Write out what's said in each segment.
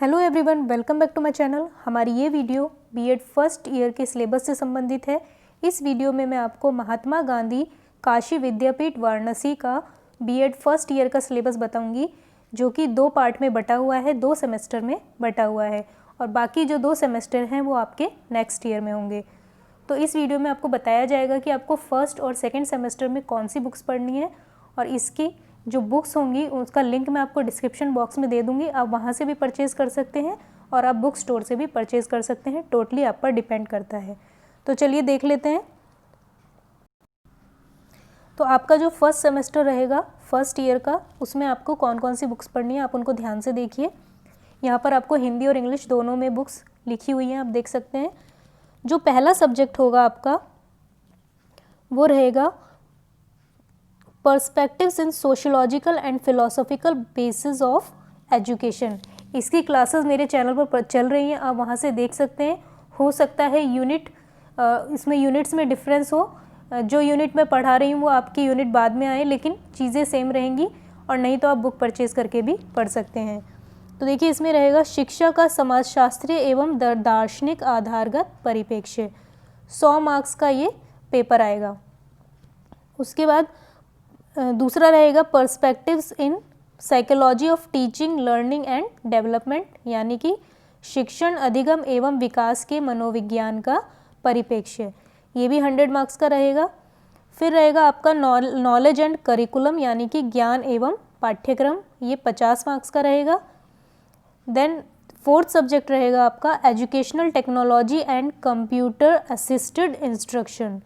Hello everyone, welcome back to my channel. हमारी ये video BEd first year के syllabus से संबंधित है। इस वीडियो में मैं आपको महात्मा गांधी काशी विद्यापीठ वाराणसी का बीएड फर्स्ट ईयर का सिलेबस बताऊंगी, जो कि 2 पार्ट में बटा हुआ है, 2 सेमेस्टर में बटा हुआ है और बाकी जो 2 सेमेस्टर हैं वो आपके नेक्स्ट ईयर में होंगे। तो इस वीडियो में आपको बताया जाएगा कि आपको फर्स्ट और सेकेंड सेमेस्टर में कौन सी बुक्स पढ़नी है और इसकी जो बुक्स होंगी उसका लिंक मैं आपको डिस्क्रिप्शन बॉक्स में दे दूंगी। आप वहाँ से भी परचेज़ कर सकते हैं और आप बुक स्टोर से भी परचेज़ कर सकते हैं, टोटली आप पर डिपेंड करता है। तो चलिए देख लेते हैं। तो आपका जो फर्स्ट सेमेस्टर रहेगा फर्स्ट ईयर का, उसमें आपको कौन कौन सी बुक्स पढ़नी है आप उनको ध्यान से देखिए। यहाँ पर आपको हिंदी और इंग्लिश दोनों में बुक्स लिखी हुई हैं, आप देख सकते हैं। जो पहला सब्जेक्ट होगा आपका वो रहेगा perspectives in sociological and philosophical basis of education. इसकी क्लासेस मेरे चैनल पर चल रही हैं, आप वहाँ से देख सकते हैं। हो सकता है इसमें यूनिट्स में डिफरेंस हो, जो यूनिट मैं पढ़ा रही हूँ वो आपकी यूनिट बाद में आए, लेकिन चीज़ें सेम रहेंगी और नहीं तो आप बुक परचेज़ करके भी पढ़ सकते हैं। तो देखिए इसमें रहेगा शिक्षा का समाजशास्त्रीय एवं दार्शनिक आधारगत परिप्रेक्ष्य, 100 मार्क्स का ये पेपर आएगा। उसके बाद दूसरा रहेगा perspectives in psychology of teaching learning and development, यानी कि शिक्षण अधिगम एवं विकास के मनोविज्ञान का परिप्रेक्ष्य, ये भी 100 मार्क्स का रहेगा। फिर रहेगा आपका नॉलेज एंड करिकुलम, यानी कि ज्ञान एवं पाठ्यक्रम, ये 50 मार्क्स का रहेगा। देन फोर्थ सब्जेक्ट रहेगा आपका educational technology and computer assisted instruction,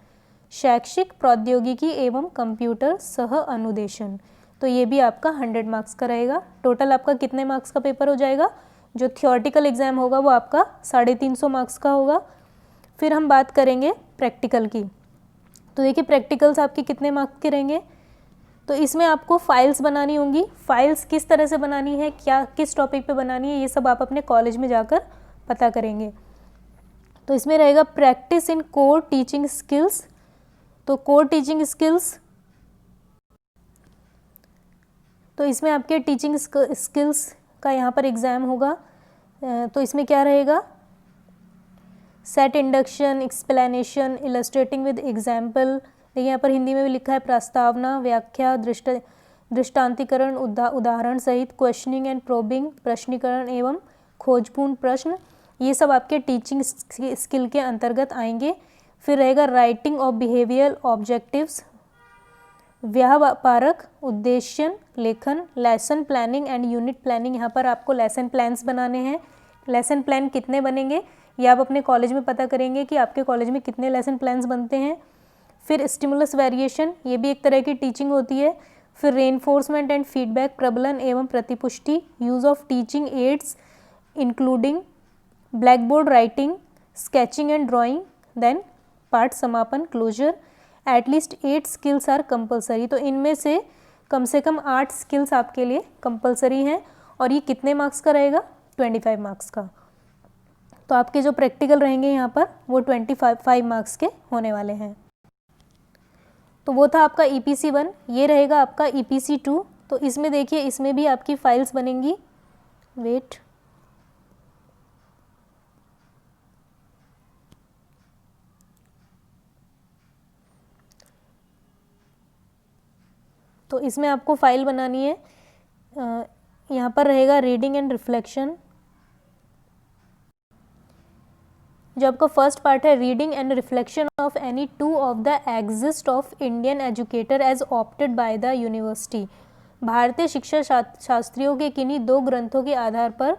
शैक्षिक प्रौद्योगिकी एवं कंप्यूटर सह अनुदेशन, तो ये भी आपका 100 मार्क्स का रहेगा। टोटल आपका कितने मार्क्स का पेपर हो जाएगा? जो थियोरेटिकल एग्ज़ाम होगा वो आपका 350 मार्क्स का होगा। फिर हम बात करेंगे प्रैक्टिकल की। तो देखिए प्रैक्टिकल्स आपके कितने मार्क्स के रहेंगे? तो इसमें आपको फाइल्स बनानी होंगी। फाइल्स किस तरह से बनानी है, क्या किस टॉपिक पे बनानी है, ये सब आप अपने कॉलेज में जाकर पता करेंगे। तो इसमें रहेगा practice in core teaching skills, तो कोर टीचिंग स्किल्स, तो इसमें आपके टीचिंग स्किल्स का यहाँ पर एग्ज़ाम होगा। तो इसमें क्या रहेगा? Set induction, explanation, illustrating with example, देखिए यहाँ पर हिंदी में भी लिखा है प्रस्तावना, व्याख्या, दृष्टांतीकरण, उदाहरण सहित, क्वेश्चनिंग एंड प्रोबिंग, प्रश्नीकरण एवं खोजपूर्ण प्रश्न, ये सब आपके टीचिंग स्किल के अंतर्गत आएंगे। फिर रहेगा राइटिंग ऑफ बिहेवियर ऑब्जेक्टिव्स, व्यावहारिक उद्देश्य लेखन, lesson planning and unit planning, यहाँ पर आपको लेसन प्लान्स बनाने हैं। लेसन प्लान कितने बनेंगे ये आप अपने कॉलेज में पता करेंगे कि आपके कॉलेज में कितने लेसन प्लान्स बनते हैं। फिर स्टिमुलस वेरिएशन, ये भी एक तरह की टीचिंग होती है। फिर रेनफोर्समेंट एंड फीडबैक, प्रबलन एवं प्रतिपुष्टि, use of teaching aids including blackboard writing, sketching and drawing, then पाठ समापन closure, at least 8 skills are compulsory, तो इनमें से कम 8 स्किल्स आपके लिए कंपलसरी हैं और ये कितने मार्क्स का रहेगा? 25 मार्क्स का। तो आपके जो प्रैक्टिकल रहेंगे यहाँ पर वो 25 मार्क्स के होने वाले हैं। तो वो था आपका EPC 1, ये रहेगा आपका EPC 2। तो इसमें देखिए इसमें भी आपकी फाइल्स बनेंगी। वेट, तो इसमें आपको फाइल बनानी है। यहाँ पर रहेगा रीडिंग एंड रिफ्लेक्शन, जो आपका फर्स्ट पार्ट है reading and reflection of any 2 of the exist of Indian educator as opted by the university, भारतीय शिक्षा शास्त्रियों के किन्हीं 2 ग्रंथों के आधार पर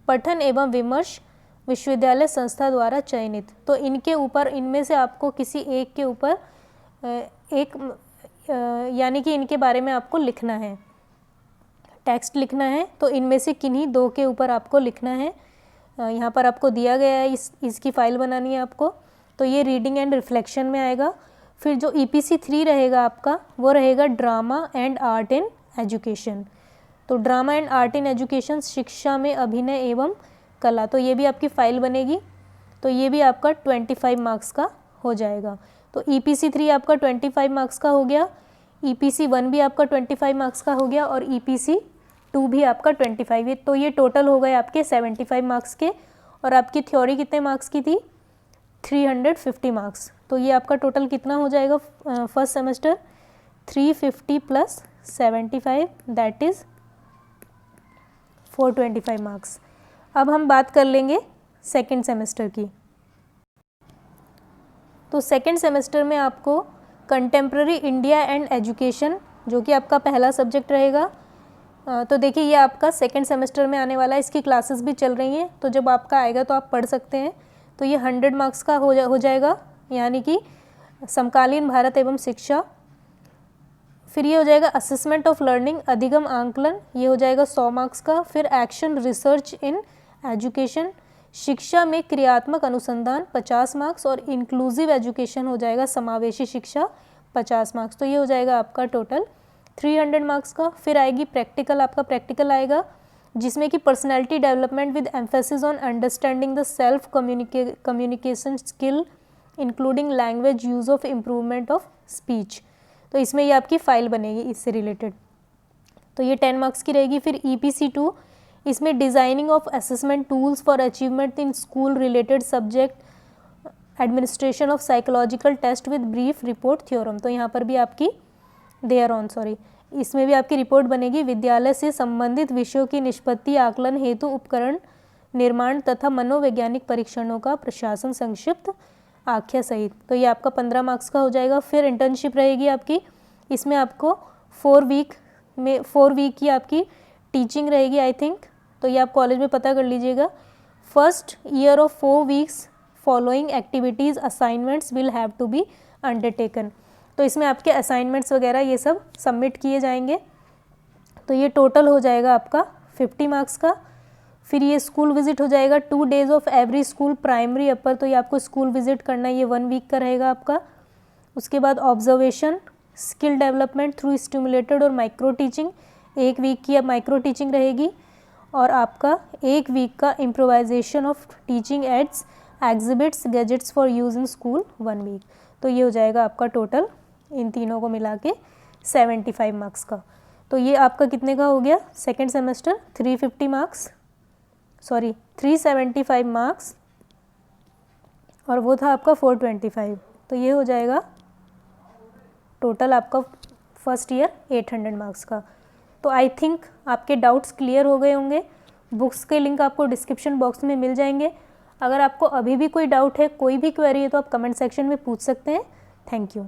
पठन एवं विमर्श विश्वविद्यालय संस्था द्वारा चयनित। तो इनके ऊपर, इनमें से आपको किसी एक के ऊपर यानी कि इनके बारे में आपको लिखना है, टेक्स्ट लिखना है। तो इनमें से किन्हीं 2 के ऊपर आपको लिखना है। यहाँ पर आपको दिया गया है, इसकी फ़ाइल बनानी है आपको। तो ये रीडिंग एंड रिफ्लेक्शन में आएगा। फिर जो EPC 3 रहेगा आपका वो रहेगा drama and art in education, तो drama and art in education, शिक्षा में अभिनय एवं कला, तो ये भी आपकी फ़ाइल बनेगी। तो ये भी आपका 25 मार्क्स का हो जाएगा। तो EPC 3 आपका 25 मार्क्स का हो गया, EPC 1 भी आपका 25 मार्क्स का हो गया और EPC 2 भी आपका 25 है। तो ये टोटल हो गए आपके 75 मार्क्स के, और आपकी थ्योरी कितने मार्क्स की थी, 350 मार्क्स। तो ये आपका टोटल कितना हो जाएगा first semester, 350 plus 75 that is 425 marks. अब हम बात कर लेंगे सेकेंड सेमेस्टर की। तो सेकेंड सेमेस्टर में आपको कंटेम्प्रेरी इंडिया एंड एजुकेशन, जो कि आपका पहला सब्जेक्ट रहेगा। तो देखिए ये आपका सेकेंड सेमेस्टर में आने वाला है, इसकी क्लासेस भी चल रही हैं, तो जब आपका आएगा तो आप पढ़ सकते हैं। तो ये 100 मार्क्स का हो जाएगा, यानी कि समकालीन भारत एवं शिक्षा। फिर ये हो जाएगा असेसमेंट ऑफ लर्निंग, अधिगम आंकलन, ये हो जाएगा 100 मार्क्स का। फिर एक्शन रिसर्च इन एजुकेशन, शिक्षा में क्रियात्मक अनुसंधान 50 मार्क्स, और इंक्लूसिव एजुकेशन हो जाएगा समावेशी शिक्षा 50 मार्क्स। तो ये हो जाएगा आपका टोटल 300 मार्क्स का। फिर आएगी प्रैक्टिकल, आपका प्रैक्टिकल आएगा जिसमें कि personality development with emphasis on understanding the self communication skill including language use of improvement of speech. तो इसमें ये आपकी फाइल बनेगी इससे रिलेटेड, तो ये 10 मार्क्स की रहेगी। फिर EPC2, इसमें designing of assessment tools for achievement in school related subject, administration of psychological test with brief report theorem. तो यहाँ पर भी आपकी इसमें भी आपकी रिपोर्ट बनेगी। विद्यालय से संबंधित विषयों की निष्पत्ति आकलन हेतु उपकरण निर्माण तथा मनोवैज्ञानिक परीक्षणों का प्रशासन संक्षिप्त आख्या सहित। तो ये आपका 15 मार्क्स का हो जाएगा। फिर इंटर्नशिप रहेगी आपकी, इसमें आपको 4 वीक की आपकी टीचिंग रहेगी आई थिंक, तो ये आप कॉलेज में पता कर लीजिएगा। First year of 4 weeks following activities assignments will have to be undertaken. तो इसमें आपके असाइनमेंट्स वगैरह ये सब सबमिट किए जाएंगे। तो ये टोटल हो जाएगा आपका 50 मार्क्स का। फिर ये स्कूल विजिट हो जाएगा, 2 days of every school primary upper, तो ये आपको स्कूल विजिट करना है, ये 1 वीक का रहेगा आपका। उसके बाद observation, skill development through stimulated और माइक्रो टीचिंग, 1 वीक की अब माइक्रो टीचिंग रहेगी। और आपका 1 वीक का improvisation of teaching aids, exhibits, gadgets for use in school 1 week. तो ये हो जाएगा आपका टोटल इन तीनों को मिला के 75 मार्क्स का। तो ये आपका कितने का हो गया सेकेंड सेमेस्टर, 375 मार्क्स, और वो था आपका 425। तो ये हो जाएगा टोटल आपका फर्स्ट ईयर 800 मार्क्स का। तो आई थिंक आपके डाउट्स क्लियर हो गए होंगे। बुक्स के लिंक आपको डिस्क्रिप्शन बॉक्स में मिल जाएंगे। अगर आपको अभी भी कोई डाउट है, कोई भी क्वेरी है, तो आप कमेंट सेक्शन में पूछ सकते हैं। Thank you.